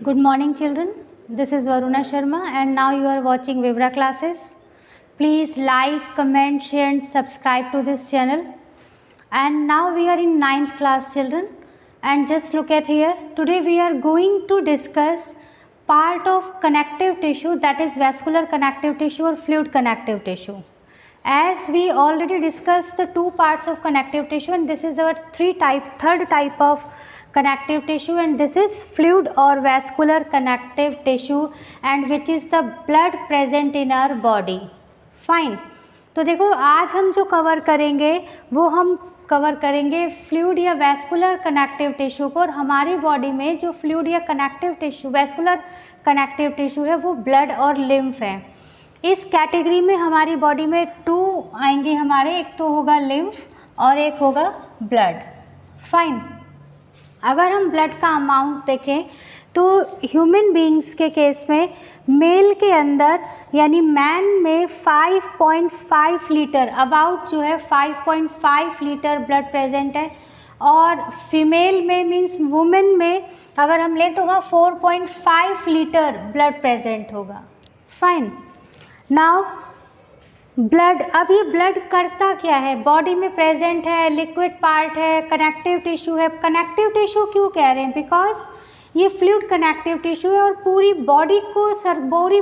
Good morning children, this is Varuna Sharma and now you are watching Vivra classes. Please like, comment, share and subscribe to this channel. And now we are in 9th class children, and just look at here. Today we are going to discuss part of connective tissue, that is vascular connective tissue or fluid connective tissue. As we already discussed the two parts of connective tissue, and this is our third type of connective tissue, and this is fluid or vascular connective tissue, and which is the blood present in our body. Fine. तो देखो आज हम जो cover करेंगे वो हम cover करेंगे fluid या वैस्कुलर कनेक्टिव टिश्यू को, और हमारी बॉडी में जो फ्लूइड या connective tissue vascular connective tissue है वो ब्लड और लिम्फ है. इस कैटेगरी में हमारी बॉडी में टू आएंगे हमारे, एक तो होगा लिम्फ और एक होगा ब्लड. फाइन. अगर हम ब्लड का अमाउंट देखें तो ह्यूमन बीइंग्स के केस में मेल के अंदर यानी मैन में 5.5 लीटर अबाउट जो है 5.5 लीटर ब्लड प्रेजेंट है, और फीमेल में मीन्स वुमेन में अगर हम लें तो वहाँ 4.5 लीटर ब्लड प्रेजेंट होगा. फाइन. नाउ ब्लड, अब ये ब्लड करता क्या है, बॉडी में प्रेजेंट है, लिक्विड पार्ट है, कनेक्टिव टिश्यू है. कनेक्टिव टिश्यू क्यों कह रहे हैं, बिकॉज ये फ्लूइड कनेक्टिव टिश्यू है और पूरी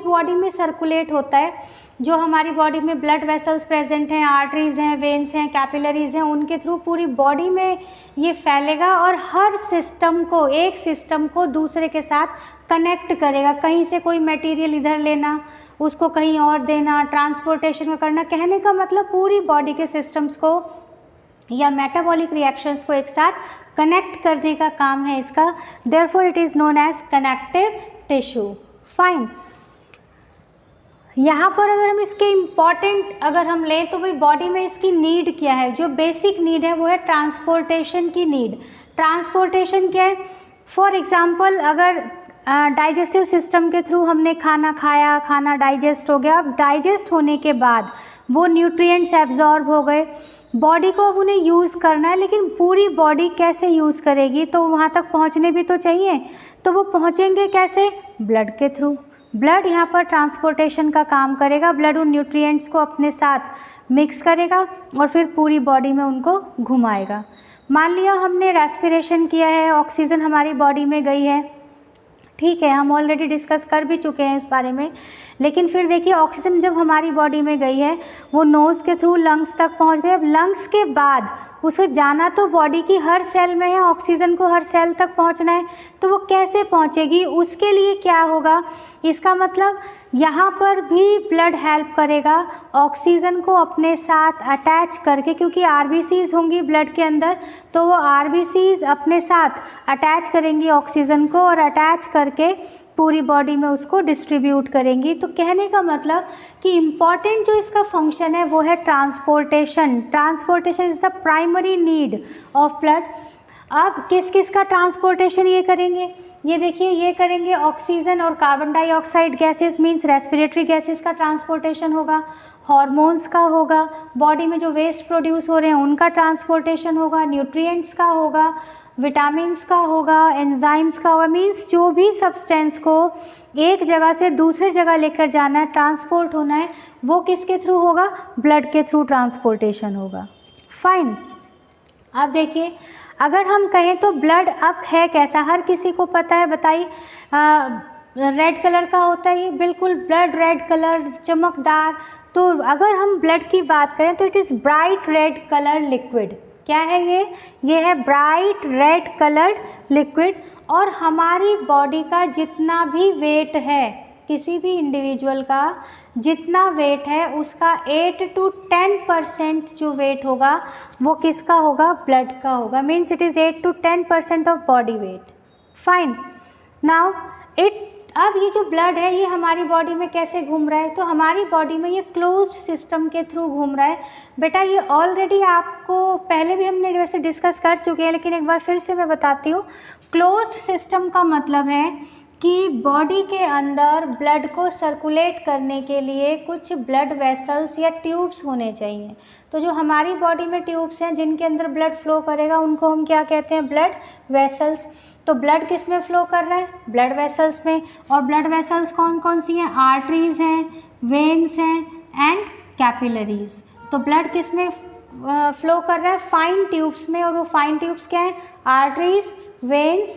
बॉडी में सर्कुलेट होता है. जो हमारी बॉडी में ब्लड वेसल्स प्रेजेंट हैं, आर्टरीज हैं, वेन्स हैं, कैपिलरीज हैं, उनके थ्रू पूरी बॉडी में ये फैलेगा और हर सिस्टम को, एक सिस्टम को दूसरे के साथ कनेक्ट करेगा. कहीं से कोई मटेरियल इधर लेना, उसको कहीं और देना, ट्रांसपोर्टेशन का करना. कहने का मतलब पूरी बॉडी के सिस्टम्स को या मेटाबॉलिक रिएक्शंस को एक साथ कनेक्ट करने का काम है इसका. Therefore it is known as connective tissue. Fine. यहाँ पर अगर हम इसके इम्पॉर्टेंट अगर हम लें तो भाई बॉडी में इसकी नीड क्या है, जो बेसिक नीड है वो है ट्रांसपोर्टेशन की नीड. ट्रांसपोर्टेशन क्या है, फॉर एग्जांपल अगर डाइजेस्टिव सिस्टम के थ्रू हमने खाना खाया, खाना डाइजेस्ट हो गया. अब डाइजेस्ट होने के बाद वो न्यूट्रिएंट्स एब्जॉर्ब हो गए, बॉडी को अब उन्हें यूज़ करना है, लेकिन पूरी बॉडी कैसे यूज़ करेगी, तो वहाँ तक पहुँचने भी तो चाहिए. तो वो पहुँचेंगे कैसे, ब्लड के थ्रू. ब्लड यहाँ पर ट्रांसपोर्टेशन का काम करेगा. ब्लड उन न्यूट्रिएंट्स को अपने साथ मिक्स करेगा और फिर पूरी बॉडी में उनको घुमाएगा. मान लिया हमने रेस्पिरेशन किया है, ऑक्सीजन हमारी बॉडी में गई है, ठीक है, हम ऑलरेडी डिस्कस कर भी चुके हैं इस बारे में. लेकिन फिर देखिए ऑक्सीजन जब हमारी बॉडी में गई है वो नोज़ के थ्रू लंग्स तक पहुंच गई. अब लंग्स के बाद उसे जाना तो बॉडी की हर सेल में है, ऑक्सीजन को हर सेल तक पहुंचना है, तो वो कैसे पहुंचेगी, उसके लिए क्या होगा, इसका मतलब यहाँ पर भी ब्लड हेल्प करेगा ऑक्सीजन को अपने साथ अटैच करके, क्योंकि आरबीसीज होंगी ब्लड के अंदर, तो वो आरबीसीज अपने साथ अटैच करेंगी ऑक्सीजन को और अटैच करके पूरी बॉडी में उसको डिस्ट्रीब्यूट करेंगी. तो कहने का मतलब कि इम्पॉर्टेंट जो इसका फंक्शन है वो है transportation. Transportation is the primary need of blood. अब किस किस का ट्रांसपोर्टेशन ये करेंगे, ये देखिए, ये करेंगे ऑक्सीजन और carbon dioxide gases means respiratory gases का ट्रांसपोर्टेशन होगा, हॉर्मोन्स का होगा, बॉडी में जो वेस्ट प्रोड्यूस हो रहे हैं उनका ट्रांसपोर्टेशन होगा, न्यूट्रिएंट्स का होगा, विटामिन्स का होगा, एंजाइम्स का होगा. मीन्स जो भी सब्सटेंस को एक जगह से दूसरे जगह लेकर जाना है, ट्रांसपोर्ट होना है, वो किसके थ्रू होगा, ब्लड के थ्रू ट्रांसपोर्टेशन होगा. फाइन. अब देखिए अगर हम कहें तो ब्लड अब है कैसा, हर किसी को पता है, बताइए. रेड कलर का होता है ये, बिल्कुल ब्लड रेड कलर, चमकदार. तो अगर हम ब्लड की बात करें तो it is bright red colour liquid. क्या है ये है ब्राइट रेड कलर्ड लिक्विड. और हमारी बॉडी का जितना भी वेट है, किसी भी इंडिविजुअल का जितना वेट है उसका 8 to 10% जो वेट होगा वो किसका होगा, ब्लड का होगा. Means it is 8 to 10% of body weight. Fine. Now अब ये जो ब्लड है ये हमारी बॉडी में कैसे घूम रहा है, तो हमारी बॉडी में ये क्लोज्ड सिस्टम के थ्रू घूम रहा है. बेटा ये ऑलरेडी आपको पहले भी हमने वैसे डिस्कस कर चुके हैं, लेकिन एक बार फिर से मैं बताती हूँ. क्लोज्ड सिस्टम का मतलब है कि बॉडी के अंदर ब्लड को सर्कुलेट करने के लिए कुछ ब्लड वेसल्स या ट्यूब्स होने चाहिए। तो जो हमारी बॉडी में ट्यूब्स हैं जिनके अंदर ब्लड फ्लो करेगा उनको हम क्या कहते हैं? Blood vessels. तो ब्लड किस में फ्लो कर रहा है? ब्लड वेसल्स में। और ब्लड वेसल्स कौन कौन सी हैं? आर्टरीज हैं, वेन्स हैं एंड कैपिलरीज। तो ब्लड किस में फ्लो कर रहा है? फाइन ट्यूब्स में। और वो फाइन ट्यूब्स क्या हैं? Arteries, veins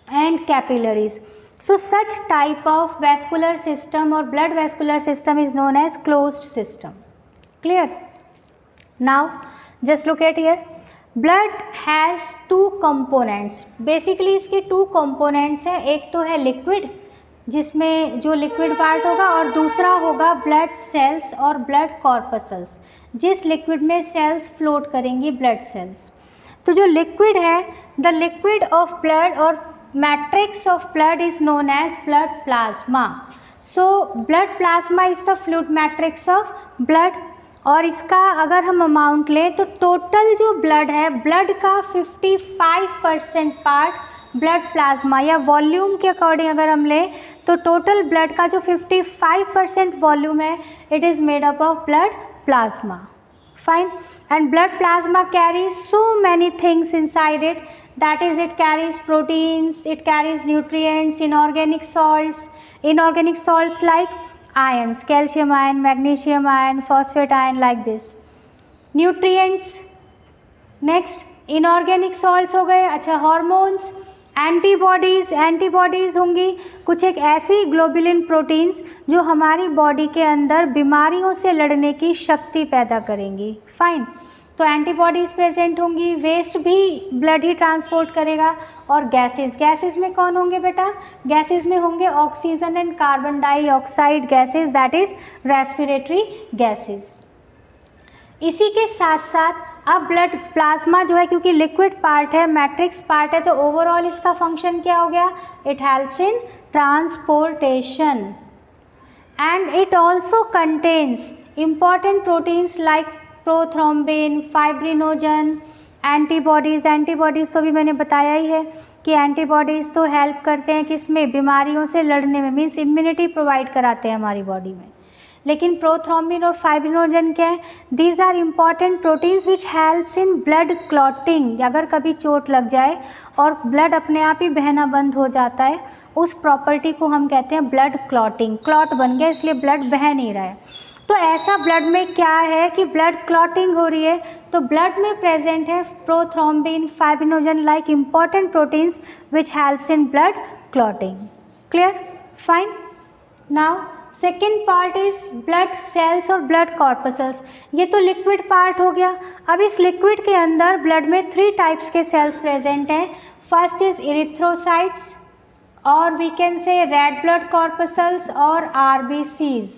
and capillaries. So such type of vascular system or blood vascular system is known as closed system. Clear? Now just look at here. Blood has two components. Basically इसके two components हैं. एक तो है liquid जिसमें जो liquid part होगा और दूसरा होगा ब्लड सेल्स और ब्लड कॉर्पसल्स, जिस लिक्विड में सेल्स फ्लोट करेंगी, ब्लड सेल्स। तो जो लिक्विड है, द लिक्विड ऑफ ब्लड और matrix of blood is known as blood plasma. So blood plasma is the fluid matrix of blood. और इसका अगर हम अमाउंट लें तो टोटल जो ब्लड है, ब्लड का 55% पार्ट ब्लड प्लाज्मा या वॉल्यूम के अकॉर्डिंग अगर हम लें तो टोटल ब्लड का जो 55% वॉल्यूम है, it is made up of blood plasma. Fine. And blood plasma carries so many things inside it. That is, it carries proteins, it carries nutrients, inorganic salts like ions, calcium ion, magnesium ion, phosphate ion, like this. Nutrients. Next, inorganic salts हो गए. अच्छा, hormones, antibodies होंगी, कुछ एक ऐसी globulin proteins जो हमारी body के अंदर बीमारियों से लड़ने की शक्ति पैदा करेंगी. फाइन. तो एंटीबॉडीज़ प्रेजेंट होंगी. वेस्ट भी ब्लड ही ट्रांसपोर्ट करेगा. और गैसेस में कौन होंगे बेटा? गैसेस में होंगे oxygen and carbon dioxide gases, that is respiratory gases. इसी के साथ साथ अब ब्लड प्लाज्मा जो है, क्योंकि लिक्विड पार्ट है, मैट्रिक्स पार्ट है, तो ओवरऑल इसका फंक्शन क्या हो गया? It helps in transportation and it also contains important proteins like prothrombin, fibrinogen, antibodies तो भी मैंने बताया ही है कि एंटीबॉडीज़ तो हेल्प करते हैं किसमें? बीमारियों से लड़ने में, मीन्स इम्यूनिटी प्रोवाइड कराते हैं हमारी बॉडी में. लेकिन प्रोथ्रोम्बिन और फाइब्रिनोजन क्या है? These are important proteins which helps in blood clotting. अगर कभी चोट लग जाए और ब्लड अपने आप ही बहना बंद हो जाता है, उस प्रॉपर्टी को हम कहते हैं ब्लड क्लॉटिंग. क्लॉट बन गया इसलिए ब्लड बह नहीं रहा है. तो ऐसा ब्लड में क्या है कि ब्लड क्लॉटिंग हो रही है, तो ब्लड में प्रेजेंट है prothrombin, fibrinogen like important proteins which helps in blood clotting. Clear? Fine. Now second part is blood cells और ब्लड कॉर्पसल्स. ये तो लिक्विड पार्ट हो गया. अब इस लिक्विड के अंदर ब्लड में 3 टाइप्स के सेल्स प्रेजेंट हैं. फर्स्ट इज इरिथ्रोसाइट्स और we can say red blood corpuscles और RBCs.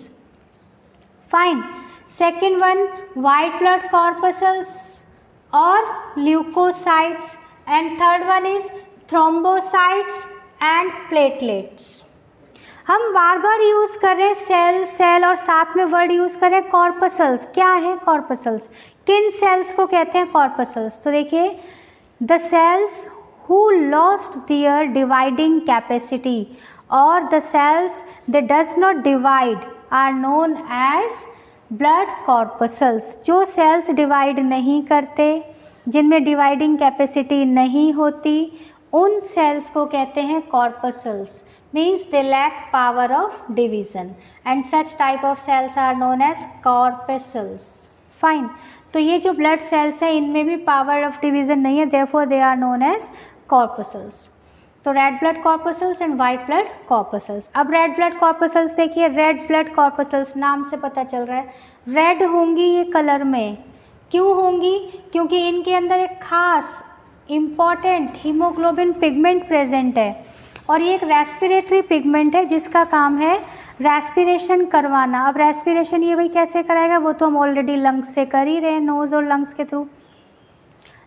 Fine. Second one white blood corpuscles और leucocytes and third one is thrombocytes and platelets. हम बार बार यूज़ कर रहे हैं सेल और साथ में वर्ड यूज़ कर रहे हैं कॉर्पसल्स. क्या है कॉर्पसल्स? किन सेल्स को कहते हैं कॉर्पसल्स? तो देखिए, the cells who lost their dividing capacity और the cells that does not divide are known as blood corpuscles. जो सेल्स डिवाइड नहीं करते, जिनमें डिवाइडिंग कैपेसिटी नहीं होती, उन सेल्स को कहते हैं corpuscles. means they lack power of division and such type of cells are known as corpuscles. Fine. तो ये जो blood cells हैं इनमें भी power of division नहीं है, therefore they are known as corpuscles. तो red blood corpuscles and white blood corpuscles. अब red blood corpuscles देखिए, red blood corpuscles नाम से पता चल रहा है red होंगी ये कलर में. क्यों होंगी? क्योंकि इनके अंदर एक खास इम्पॉर्टेंट हीमोग्लोबिन पिगमेंट प्रेजेंट है और ये एक रेस्पिरेटरी पिगमेंट है जिसका काम है रेस्पिरेशन करवाना. अब रेस्पिरेशन ये भाई कैसे कराएगा? वो तो हम ऑलरेडी लंग्स से कर ही रहे हैं, नोज़ और लंग्स के थ्रू.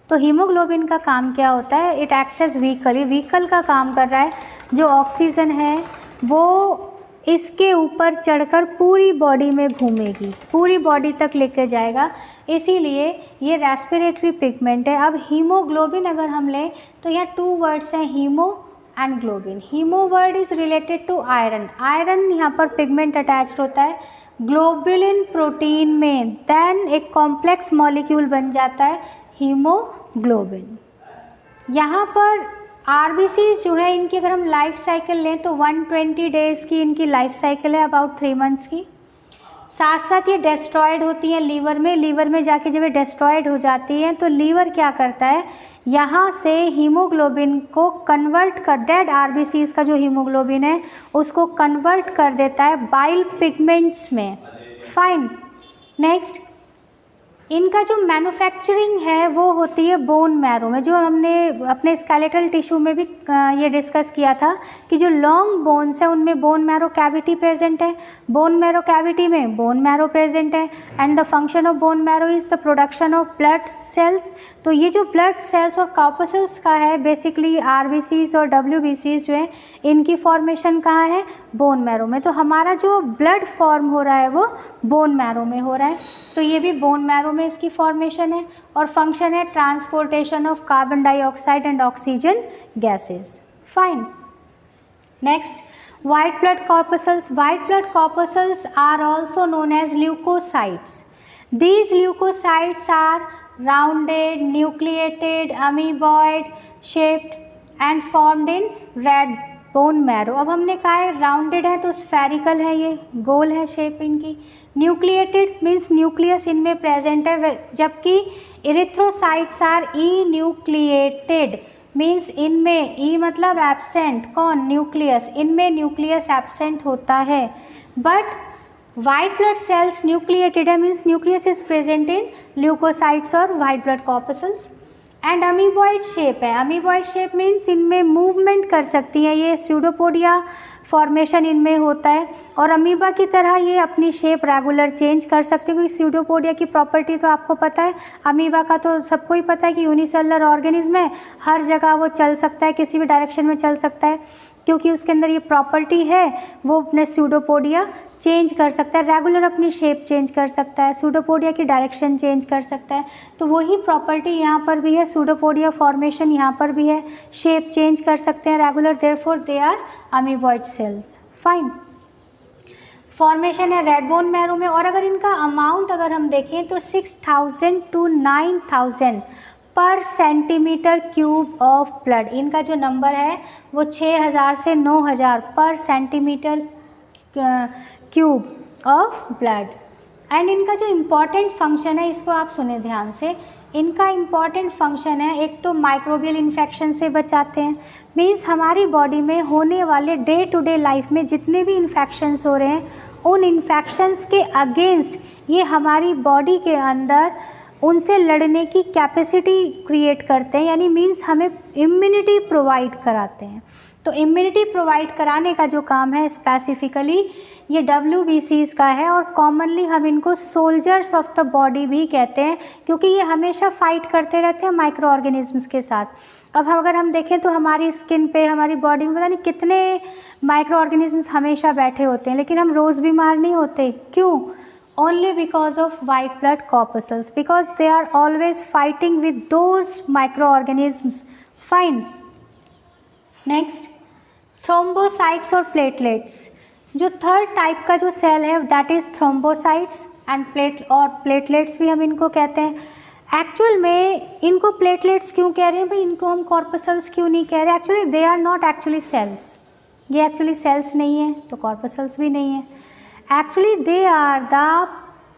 तो हीमोग्लोबिन का काम क्या होता है? It acts as vehicle. ये व्हीकल का काम कर रहा है. जो ऑक्सीजन है वो इसके ऊपर चढ़कर पूरी बॉडी में घूमेगी, पूरी बॉडी तक लेके जाएगा, इसीलिए ये रेस्पिरेटरी पिगमेंट है. अब हीमोग्लोबिन अगर हम लें तो यहाँ 2 वर्ड्स हैं, hemo and globin. Hemo word is related to iron, iron यहाँ पर पिगमेंट अटैच्ड होता है ग्लोबुलिन प्रोटीन में, देन एक कॉम्प्लेक्स मॉलिक्यूल बन जाता है हीमोग्लोबिन। यहाँ पर आरबीसीज जो है इनकी अगर हम लाइफ साइकिल लें तो 120 डेज़ की इनकी लाइफ साइकिल है, अबाउट 3 मंथ्स की। साथ साथ ये डेस्ट्रॉयड होती हैं लीवर में जाके जब ये डेस्ट्रॉयड हो जाती हैं तो लीवर क्या करता है, यहाँ से हीमोग्लोबिन को कन्वर्ट कर, डेड आरबीसीज का जो हीमोग्लोबिन है उसको कन्वर्ट कर देता है बाइल पिगमेंट्स में। फाइन। नेक्स्ट, इनका जो मैन्युफैक्चरिंग है वो होती है बोन मैरो में, जो हमने अपने स्केलेटल टिश्यू में भी ये डिस्कस किया था कि जो लॉन्ग बोन्स है उनमें बोन मैरो कैविटी प्रेजेंट है, बोन मैरो कैविटी में बोन मैरो प्रेजेंट है, and the function of bone marrow is the production of blood cells. तो ये जो ब्लड सेल्स और कॉर्पसल्स का है, बेसिकली आरबीसीज और डब्ल्यूबीसीज जो है इनकी फॉर्मेशन कहाँ है, बोन मैरो में। तो हमारा जो ब्लड फॉर्म हो रहा है वो बोन मैरो में हो रहा है, तो ये भी बोन मैरो में इसकी फॉर्मेशन है, और फंक्शन है transportation of carbon dioxide and oxygen gases. Fine. Next, white blood corpuscles. White blood corpuscles are also known as leukocytes. These leukocytes are rounded, nucleated, amoeboid shaped and formed in red bone marrow. अब हमने कहा है rounded है तो spherical है, ये गोल है shape इनकी। न्यूक्लिएटेड मीन्स न्यूक्लियस इनमें प्रेजेंट है, जबकि इरिथ्रोसाइट्स आर इन्यूक्लिएटेड मीन्स इनमें ई मतलब एब्सेंट, कौन, न्यूक्लियस, इनमें न्यूक्लियस एब्सेंट होता है। But white blood cells nucleated है means nucleus is present in leucocytes और white blood corpuscles. And amoeboid shape है, अमीबॉइड शेप मीन्स इनमें मूवमेंट कर सकती है, ये स्यूडोपोडिया फॉर्मेशन इनमें होता है, और अमीबा की तरह ये अपनी शेप रेगुलर चेंज कर सकते हैं, क्योंकि स्यूडोपोडिया की प्रॉपर्टी तो आपको पता है, अमीबा का तो सबको ही पता है कि यूनिसेलुलर ऑर्गेनिज्म है, हर जगह वो चल सकता है, किसी भी डायरेक्शन में चल सकता है, क्योंकि उसके अंदर ये प्रॉपर्टी है, वो अपने स्यूडोपोडिया चेंज कर सकता है, रेगुलर अपनी शेप चेंज कर सकता है, स्यूडोपोडिया की डायरेक्शन चेंज कर सकता है। तो वही प्रॉपर्टी यहाँ पर भी है, स्यूडोपोडिया फॉर्मेशन यहाँ पर भी है, शेप चेंज कर सकते हैं regular, therefore they are amoeboid cells. Fine. Formation है रेड बोन मैरो में, और अगर इनका अमाउंट अगर हम देखें तो 6000 to 9000 पर सेंटीमीटर क्यूब ऑफ ब्लड, इनका जो नंबर है वो 6000 से 9000 पर centimetre cube of blood. And इनका जो इम्पॉर्टेंट फंक्शन है, इसको आप सुने ध्यान से, इनका इम्पॉर्टेंट फंक्शन है, एक तो माइक्रोबियल इन्फेक्शन से बचाते हैं, मीन्स हमारी बॉडी में होने वाले डे टू डे लाइफ में जितने भी इन्फेक्शंस हो रहे हैं उन इन्फेक्शंस के अगेंस्ट ये हमारी बॉडी के अंदर उनसे लड़ने की कैपेसिटी क्रिएट करते हैं, यानी मीन्स हमें इम्यूनिटी प्रोवाइड कराते हैं। तो इम्यूनिटी प्रोवाइड कराने का जो काम है स्पेसिफिकली ये WBCs का है, और कॉमनली हम इनको सोल्जर्स ऑफ द बॉडी भी कहते हैं, क्योंकि ये हमेशा फाइट करते रहते हैं माइक्रो ऑर्गेनिजम्स के साथ। अब अगर हम देखें तो हमारी स्किन पे, हमारी बॉडी में पता नहीं कितने माइक्रो ऑर्गेनिजम्स हमेशा बैठे होते हैं, लेकिन हम रोज़ बीमार नहीं होते। क्यों? Only because of white blood corpuscles, because they are always fighting with those microorganisms. Fine. Next, thrombocytes और platelets. जो थर्ड टाइप का जो सेल है that is thrombocytes and platelets भी हम इनको कहते हैं। एक्चुअल में इनको प्लेटलेट्स क्यों कह रहे हैं भाई, इनको हम कॉर्पसल्स क्यों नहीं कह रहे? Actually they are not actually cells, ये एक्चुअली सेल्स नहीं है तो कॉर्पसल्स भी नहीं है। Actually they are the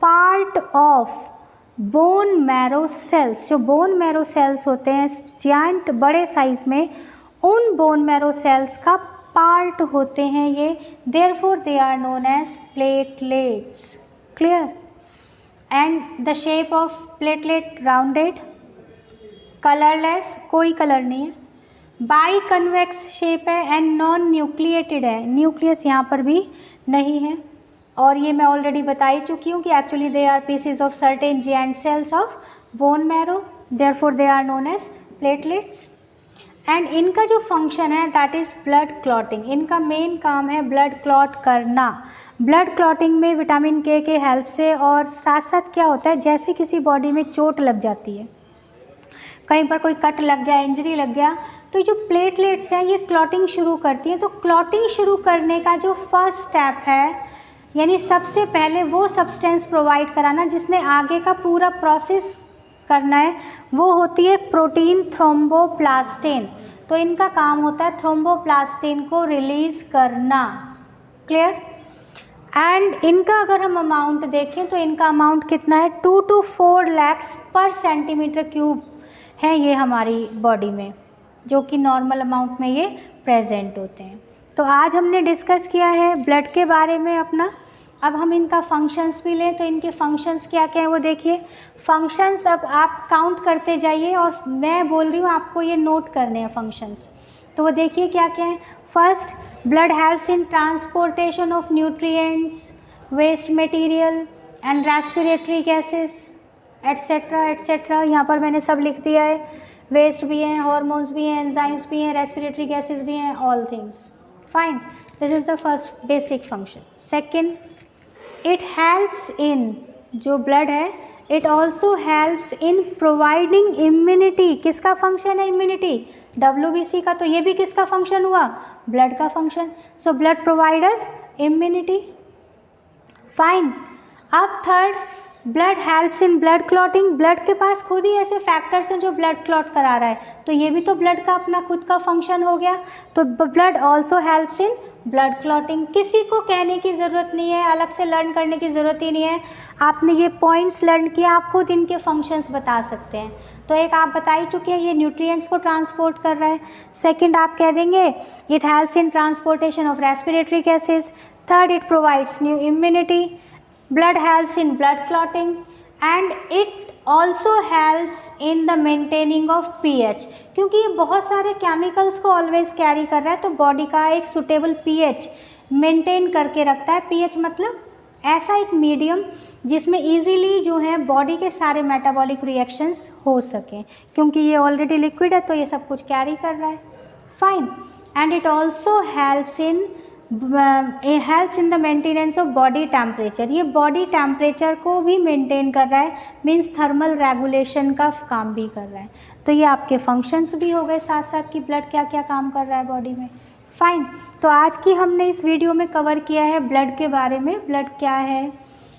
part of bone marrow cells. जो बोन मैरो सेल्स होते हैं जायंट बड़े साइज में, उन बोन मैरो सेल्स का पार्ट होते हैं ये, therefore they are known as platelets. Clear? And the shape of platelet rounded, colourless, कोई कलर नहीं है, बाई कन्वेक्स शेप है एंड नॉन न्यूक्लिएटेड है, न्यूक्लियस यहाँ पर भी नहीं है। और ये मैं ऑलरेडी बता ही चुकी हूँ कि actually they are pieces of certain giant cells of bone marrow, therefore they are known as platelets. And इनका जो फंक्शन है दैट इज़ ब्लड क्लॉटिंग। इनका मेन काम है ब्लड क्लॉट करना। ब्लड क्लॉटिंग में विटामिन के हेल्प से, और साथ साथ क्या होता है, जैसे किसी बॉडी में चोट लग जाती है, कहीं पर कोई कट लग गया, इंजरी लग गया, तो जो प्लेटलेट्स हैं ये क्लॉटिंग शुरू करती हैं। तो क्लॉटिंग शुरू करने का जो फर्स्ट स्टेप है, यानी सबसे पहले वो सब्सटेंस प्रोवाइड कराना जिसने आगे का पूरा प्रोसेस करना है, वो होती है प्रोटीन थ्रोम्बोप्लास्टिन। तो इनका काम होता है थ्रोम्बोप्लास्टिन को रिलीज़ करना। क्लियर? एंड इनका अगर हम अमाउंट देखें तो इनका अमाउंट कितना है, 2 to 4 lakhs पर सेंटीमीटर क्यूब है ये हमारी बॉडी में, जो कि नॉर्मल अमाउंट में ये प्रेजेंट होते हैं। तो आज हमने डिस्कस किया है ब्लड के बारे में अपना। अब हम इनका फंक्शंस भी लें तो इनके फंक्शंस क्या क्या हैं वो देखिए। फंक्शंस अब आप काउंट करते जाइए और मैं बोल रही हूँ आपको ये नोट करने हैं फंक्शंस। तो वो देखिए क्या क्या है। First, blood helps in transportation of nutrients, waste material and respiratory gases etcetera etcetera. यहाँ पर मैंने सब लिख दिया है। वेस्ट भी हैं, हार्मोन्स भी हैं, एंजाइम्स भी हैं, रेस्पिरेटरी गैसेस भी हैं, all things. Fine, this is the first basic function. Second, it helps in, जो ब्लड है, it also helps in providing immunity. किसका फंक्शन है इम्यूनिटी? WBC का। तो ये भी किसका फंक्शन हुआ? ब्लड का function. So blood providers immunity. Fine. अब third, blood helps in blood clotting. Blood के पास खुद ही ऐसे फैक्टर्स हैं जो ब्लड क्लॉट करा रहा है, तो ये भी तो ब्लड का अपना खुद का फंक्शन हो गया। तो blood also helps in blood clotting. किसी को कहने की ज़रूरत नहीं है, अलग से लर्न करने की ज़रूरत ही नहीं है। आपने ये पॉइंट्स लर्न किया, आप खुद इनके फंक्शंस बता सकते हैं। तो एक आप बता ही चुके हैं, ये न्यूट्रिएंट्स को ट्रांसपोर्ट कर रहा है। सेकेंड आप कह देंगे it helps in transportation of respiratory gases. Third, it provides new immunity. Blood helps in blood clotting and it also helps in the maintaining of pH, क्योंकि ये बहुत सारे केमिकल्स को ऑलवेज कैरी कर रहा है, तो बॉडी का एक सुटेबल pH मेंटेन करके रखता है। pH मतलब ऐसा एक मीडियम जिसमें इजीली जो है बॉडी के सारे मेटाबॉलिक रिएक्शंस हो सकें, क्योंकि ये ऑलरेडी लिक्विड है तो ये सब कुछ कैरी कर रहा है। Fine. And it also helps in the maintenance of body temperature. ये बॉडी टेम्परेचर को भी मेंटेन कर रहा है, मीन्स थर्मल रेगुलेशन का काम भी कर रहा है। तो ये आपके फंक्शंस भी हो गए साथ साथ कि ब्लड क्या क्या काम कर रहा है बॉडी में। फाइन। तो आज की हमने इस वीडियो में कवर किया है ब्लड के बारे में। ब्लड क्या है,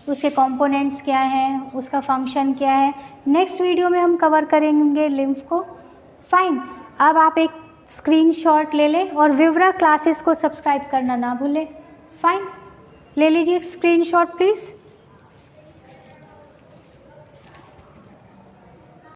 उसके कंपोनेंट्स क्या हैं, उसका फंक्शन क्या है। नेक्स्ट वीडियो में हम कवर करेंगे लिम्फ को। फाइन। अब आप एक स्क्रीनशॉट ले लें और विवरा क्लासेस को सब्सक्राइब करना ना भूलें। फाइन, ले लीजिए स्क्रीनशॉट प्लीज़।